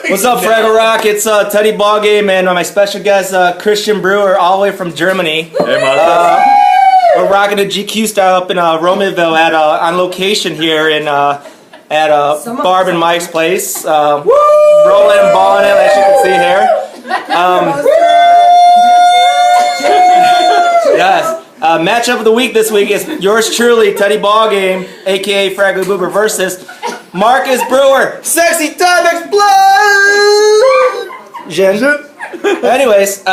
What's up, Fraggle Rock? It's Teddy Ballgame and my special guest, Christian Brewer, all the way from Germany. Hey, Marcus. We're rocking a GQ style up in Romanville at on location here in at Barb and Mike's place. Rolling and balling it, as you can see here. Yes. Matchup of the week this week is yours truly, Teddy Ballgame, aka Fraggle Boober, versus Marcus Brewer, Sexy Time Explosion! Anyways,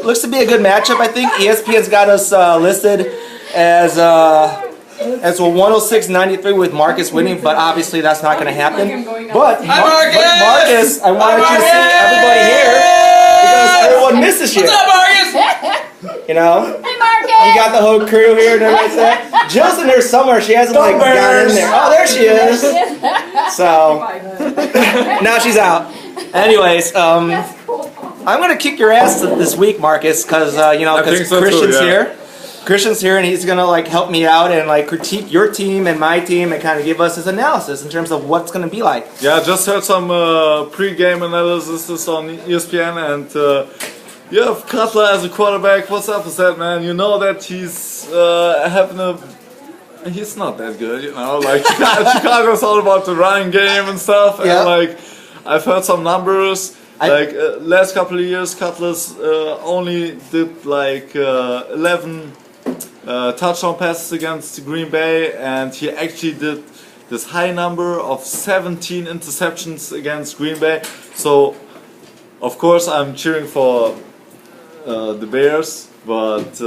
looks to be a good matchup, I think. ESPN's got us listed as a 106-93 with Marcus winning, but obviously that's not going to happen. But Marcus, I wanted you to see everybody here because everyone misses you. What's up, Marcus? You know? Hey, Marcus! You got the whole crew here and everything like that. Jill's in there somewhere. She hasn't like gotten in there. Oh, there she is. So now she's out. Anyways, I'm gonna kick your ass this week, Marcus, because because so Christian's too, yeah. here. Christian's here, and he's gonna like help me out and like critique your team and my team and kind of give us his analysis in terms of what's gonna be like. Yeah, I just heard some pre-game analysis on ESPN, and you have Cutler as a quarterback. What's up with that, man? You know that he's he's not that good, you know. Like Chicago's all about the running game and stuff, and like I've heard some numbers. Last couple of years, Cutler's only did like 11 touchdown passes against Green Bay, and he actually did this high number of 17 interceptions against Green Bay. So, of course, I'm cheering for the Bears, but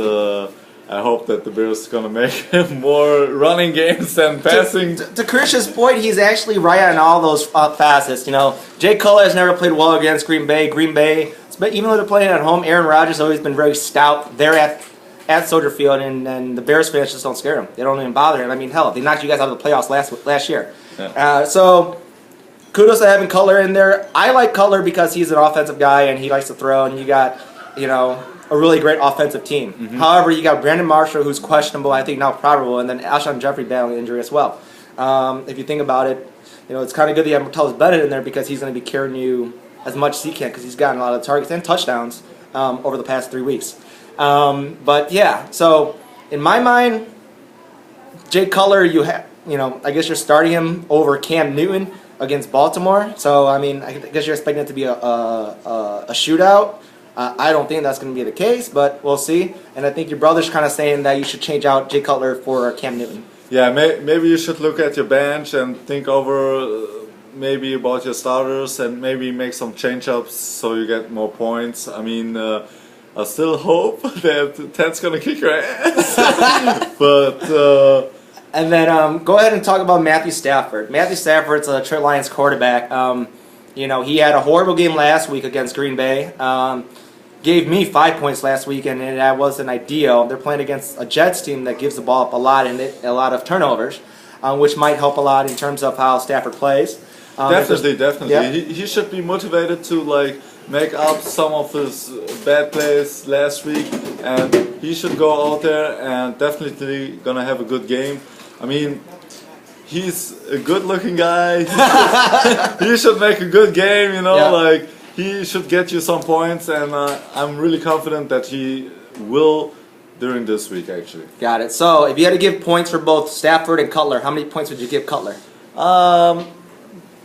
I hope that the Bears are gonna make more running games than passing. To Christian's point, he's actually right on all those facets. You know, Jay Cutler has never played well against Green Bay. But even though they're playing at home, Aaron Rodgers has always been very stout there at Soldier Field, and the Bears fans just don't scare him. They don't even bother him. I mean, hell, they knocked you guys out of the playoffs last year. Yeah. So kudos to having Cutler in there. I like Cutler because he's an offensive guy and he likes to throw, and you got, a really great offensive team. Mm-hmm. However, you got Brandon Marshall, who's questionable, I think now probable, and then Alshon Jeffrey battling injury as well. If you think about it, it's kind of good that you have Martellus Bennett in there because he's going to be carrying you as much as he can because he's gotten a lot of targets and touchdowns over the past 3 weeks. But yeah, so in my mind, Jay Cutler, I guess you're starting him over Cam Newton against Baltimore. So I mean, I guess you're expecting it to be a shootout. I don't think that's going to be the case, but we'll see. And I think your brother's kind of saying that you should change out Jay Cutler for Cam Newton. Yeah, maybe you should look at your bench and think over maybe about your starters and maybe make some change-ups so you get more points. I mean, I still hope that Ted's going to kick your ass. But... And then go ahead and talk about Matthew Stafford. Matthew Stafford's a Detroit Lions quarterback. He had a horrible game last week against Green Bay. Gave me 5 points last week, and that wasn't ideal. They're playing against a Jets team that gives the ball up a lot and a lot of turnovers, which might help a lot in terms of how Stafford plays. Definitely. Yeah. He should be motivated to make up some of his bad plays last week, and he should go out there and definitely gonna have a good game. I mean, he's a good-looking guy. He should make a good game, he should get you some points, and I'm really confident that he will during this week, actually. Got it. So, if you had to give points for both Stafford and Cutler, how many points would you give Cutler?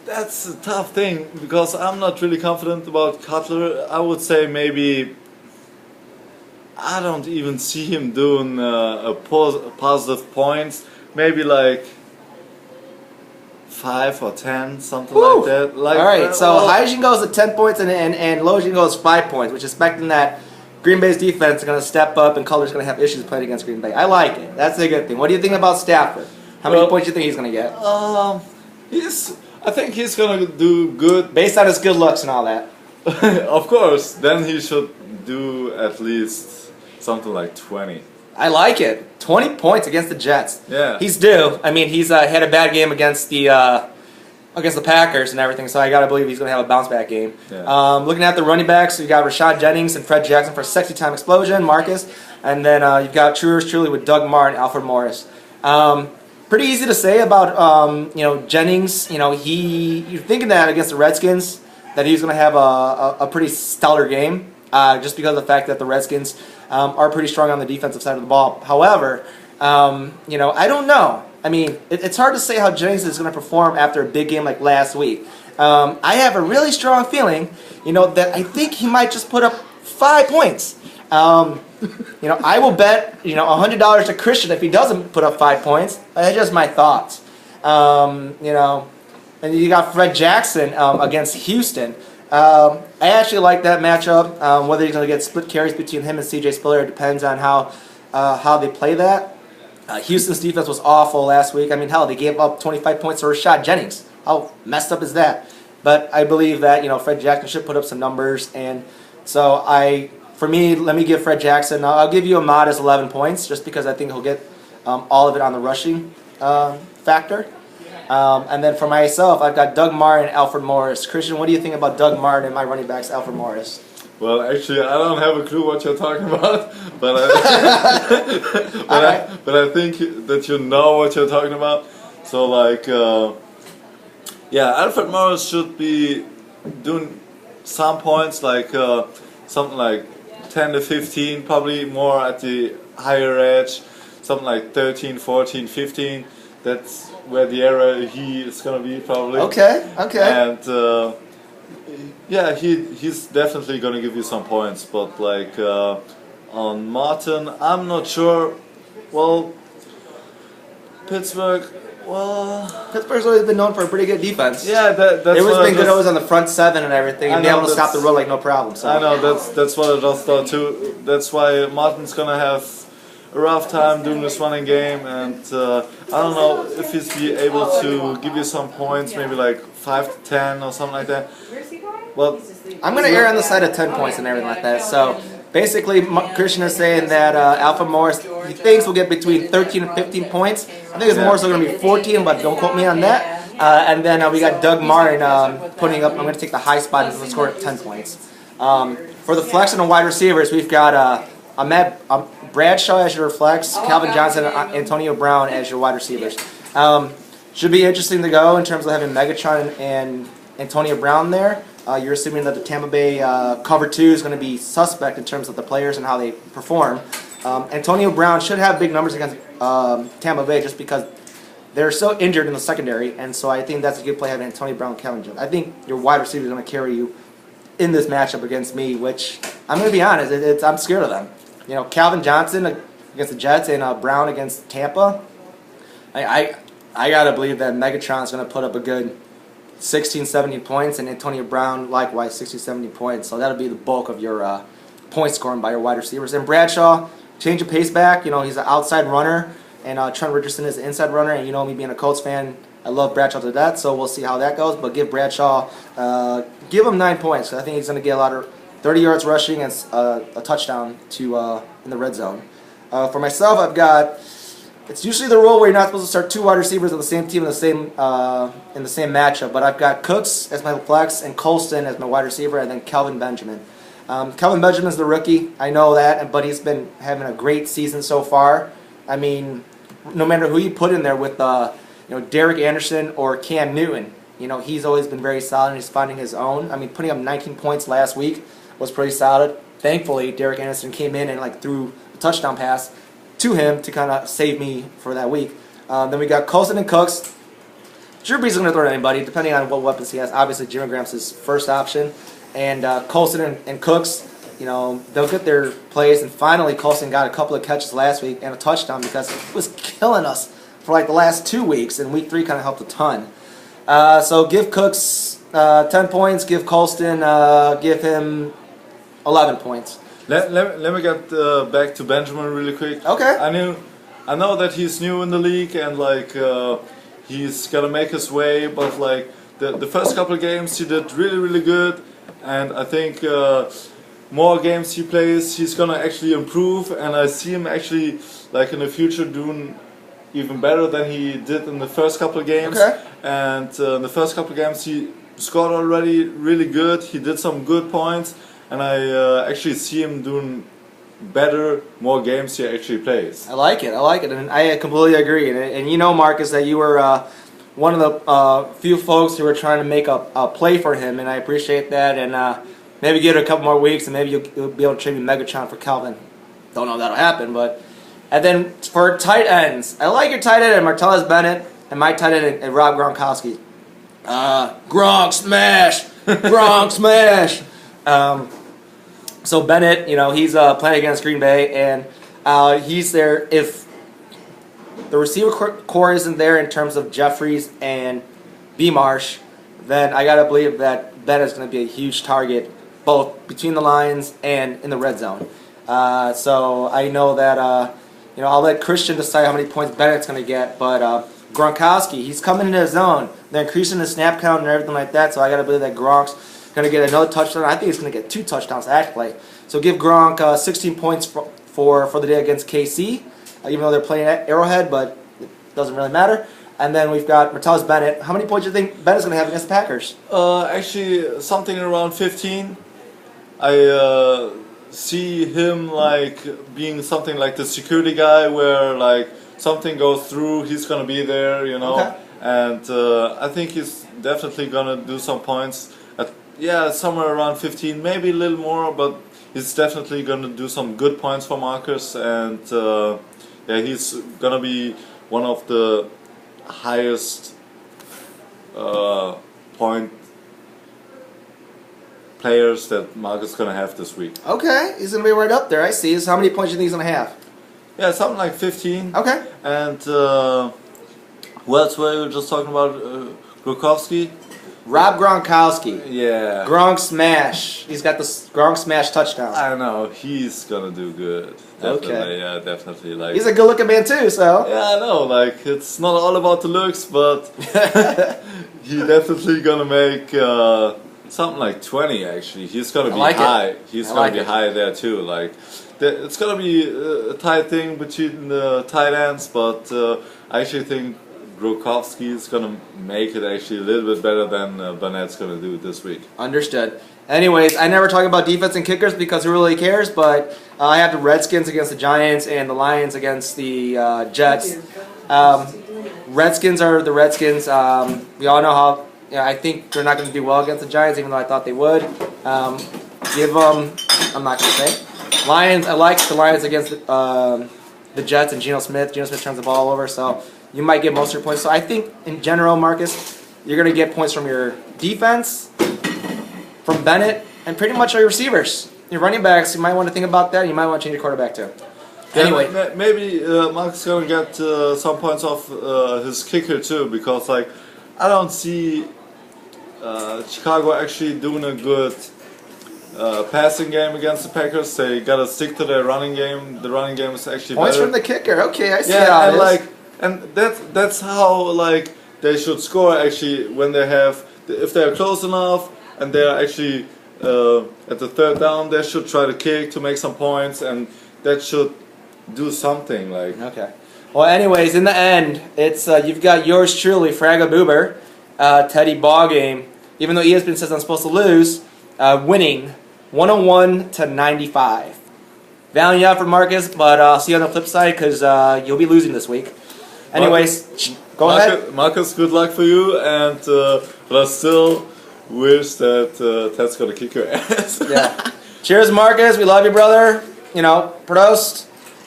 That's a tough thing because I'm not really confident about Cutler. I would say maybe I don't even see him doing positive points. Maybe 5 or 10, something like that. All right, so Heijin goes to 10 points and Lojin goes 5 points, which is expecting that Green Bay's defense is going to step up and Cutler's going to have issues playing against Green Bay. I like it. That's a good thing. What do you think about Stafford? How many points do you think he's going to get? I think he's going to do good. Based on his good looks and all that. Of course. Then he should do at least something like 20. I like it. 20 points against the Jets. Yeah. He's due. I mean, he's had a bad game against the Packers and everything, so I got to believe he's going to have a bounce-back game. Yeah. Looking at the running backs, you got Rashad Jennings and Fred Jackson for Sexy Time Explosion, Marcus. And then you've got truly with Doug Martin, Alfred Morris. Pretty easy to say about Jennings. You're thinking that against the Redskins, that he's going to have a pretty stellar game, just because of the fact that the Redskins are pretty strong on the defensive side of the ball. However, I don't know. I mean, it's hard to say how Jennings is going to perform after a big game like last week. I have a really strong feeling, that I think he might just put up 5 points. I will bet, $100 to Christian if he doesn't put up 5 points. That's just my thoughts. And you got Fred Jackson against Houston. I actually like that matchup. Whether he's going to get split carries between him and C.J. Spiller depends on how they play that. Houston's defense was awful last week. I mean, hell, they gave up 25 points to Rashad Jennings. How messed up is that? But I believe that, Fred Jackson should put up some numbers. And so for me, let me give Fred Jackson, I'll give you a modest 11 points just because I think he'll get all of it on the rushing factor. And then for myself, I've got Doug Martin and Alfred Morris. Christian, what do you think about Doug Martin and my running backs, Alfred Morris? Well, actually, I don't have a clue what you're talking about, but I think that you know what you're talking about. So, Alfred Morris should be doing some points, something like 10 to 15, probably more at the higher edge, something like 13, 14, 15. That's where the area he is going to be, probably. Okay. And he's definitely going to give you some points, but on Martin, I'm not sure. Well, Pittsburgh's always been known for a pretty good defense. Yeah, that's it was been good always on the front seven and everything, and be able to stop the run like no problem. So. I know that's what I just thought too. That's why Martin's gonna have a rough time doing this running game, and I don't know if he's be able to give you some points, maybe like 5 to 10 or something like that. Well, I'm going to err on the side of 10 points and everything like that. So basically, Christian is saying that Alfred Morris, he thinks will get between 13 and 15 points. I think it's more so going to be 14, but don't quote me on that. And then we got Doug Martin putting up, I'm going to take the high spot and score at 10 points. For the flex and the wide receivers, we've got Bradshaw as your flex, Calvin Johnson and Antonio Brown as your wide receivers. Should be interesting to go in terms of having Megatron and Antonio Brown there. You're assuming that the Tampa Bay cover 2 is going to be suspect in terms of the players and how they perform. Antonio Brown should have big numbers against Tampa Bay just because they're so injured in the secondary, and so I think that's a good play having Antonio Brown and Calvin Johnson. I think your wide receiver is going to carry you in this matchup against me, which I'm going to be honest, I'm scared of them. Calvin Johnson against the Jets and Brown against Tampa. I got to believe that Megatron is going to put up a good 16, 17 points, and Antonio Brown likewise 60, 70 points. So that'll be the bulk of your point scoring by your wide receivers. And Bradshaw, change of pace back. He's an outside runner, and Trent Richardson is an inside runner. And me being a Colts fan, I love Bradshaw to death. So we'll see how that goes. But give Bradshaw, give him 9 points. Cause I think he's going to get a lot of 30 yards rushing and a touchdown in the red zone. For myself, I've got. It's usually the rule where you're not supposed to start 2 wide receivers on the same team in the same matchup. But I've got Cooks as my flex and Colston as my wide receiver, and then Kelvin Benjamin. Kelvin Benjamin's the rookie. I know that, but he's been having a great season so far. I mean, no matter who you put in there with Derek Anderson or Cam Newton, he's always been very solid and he's finding his own. I mean, putting up 19 points last week was pretty solid. Thankfully, Derek Anderson came in and threw a touchdown pass to him to kind of save me for that week. Then we got Colston and Cooks. Drew Brees is going to throw to anybody, depending on what weapons he has. Obviously, Jimmy Graham's his first option. And Colston and Cooks, they'll get their plays. And finally, Colston got a couple of catches last week and a touchdown because he was killing us for the last 2 weeks. And week 3 kind of helped a ton. So give Cooks 10 points. Give Colston, give him 11 points. Let me get back to Benjamin really quick. Okay. I know that he's new in the league and he's gotta make his way, but the first couple of games he did really good, and I think more games he plays he's gonna actually improve, and I see him actually in the future doing even better than he did in the first couple of games. Okay. And in the first couple of games he scored already really good. He did some good points. And I actually see him doing better, more games he actually plays. I like it, and I completely agree. And Marcus, that you were one of the few folks who are trying to make a play for him, and I appreciate that. And maybe give it a couple more weeks, and maybe you'll be able to trade me Megatron for Calvin. Don't know if that'll happen, but. And then for tight ends, I like your tight end, Martellus Bennett, and my tight end, and Rob Gronkowski. Gronk smash! Gronk smash! So Bennett, he's playing against Green Bay, and he's there. If the receiver core isn't there in terms of Jeffries and B. Marsh, then I gotta believe that Bennett's going to be a huge target, both between the lines and in the red zone. So I know that I'll let Christian decide how many points Bennett's going to get, but Gronkowski, he's coming into his zone. They're increasing the snap count and everything like that, so I got to believe that Gronk's going to get another touchdown. I think he's going to get 2 touchdowns actually. So give Gronk 16 points for the day against KC, even though they're playing at Arrowhead, but it doesn't really matter. And then we've got Martellus Bennett. How many points do you think Bennett's going to have against the Packers? Actually, something around 15. I see him being something like the security guy, where something goes through, he's gonna be there, Okay. And I think he's definitely gonna do some points. Somewhere around 15, maybe a little more, but he's definitely gonna do some good points for Marcus, and he's gonna be one of the highest point players that Marcus is going to have this week. Okay, he's going to be right up there. I see. So how many points do you think he's going to have? Yeah, something like 15. Okay. And who else were you just talking about? Gronkowski? Rob Gronkowski. Yeah. Gronk smash. He's got the Gronk smash touchdown. I know. He's going to do good. Definitely. Okay. Yeah, definitely. He's a good-looking man too, so. Yeah, I know. It's not all about the looks, but he definitely going to make... something like 20 actually. He's gonna be high. He's gonna be high there too. It's gonna be a tight thing between the tight ends, but I actually think Gronkowski is gonna make it actually a little bit better than Bennett's gonna do this week. Understood. Anyways, I never talk about defense and kickers because who really cares? But I have the Redskins against the Giants and the Lions against the Jets. Redskins are the Redskins. We all know how. I think they're not going to do well against the Giants, even though I thought they would. Give them, I'm not going to say. Lions, I like the Lions against the Jets and Geno Smith. Geno Smith turns the ball over, so you might get most of your points. So I think, in general, Marcus, you're going to get points from your defense, from Bennett, and pretty much your receivers. Your running backs, you might want to think about that. You might want to change your quarterback, too. Anyway. Maybe Marcus is going to get some points off his kicker, too, because, I don't see... Chicago actually doing a good passing game against the Packers. They gotta stick to their running game. The running game is actually points better. From the kicker. Okay, I see how it is. And that's how they should score actually when they have, if they're close enough and they're actually at the third down, they should try to kick to make some points, and that should do something Okay. Well, anyways, in the end, it's you've got yours truly, Fragga Boober, Teddy Ballgame. Even though ESPN says I'm supposed to lose, winning 101-95. Valiant out for Marcus, but I'll see you on the flip side because you'll be losing this week. Anyways, go ahead. Marcus, good luck for you, and but I still wish that Ted's gonna kick your ass. Yeah. Cheers, Marcus. We love you, brother. Prost.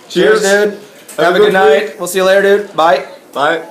Cheers dude. Have a good night. We'll see you later, dude. Bye. Bye.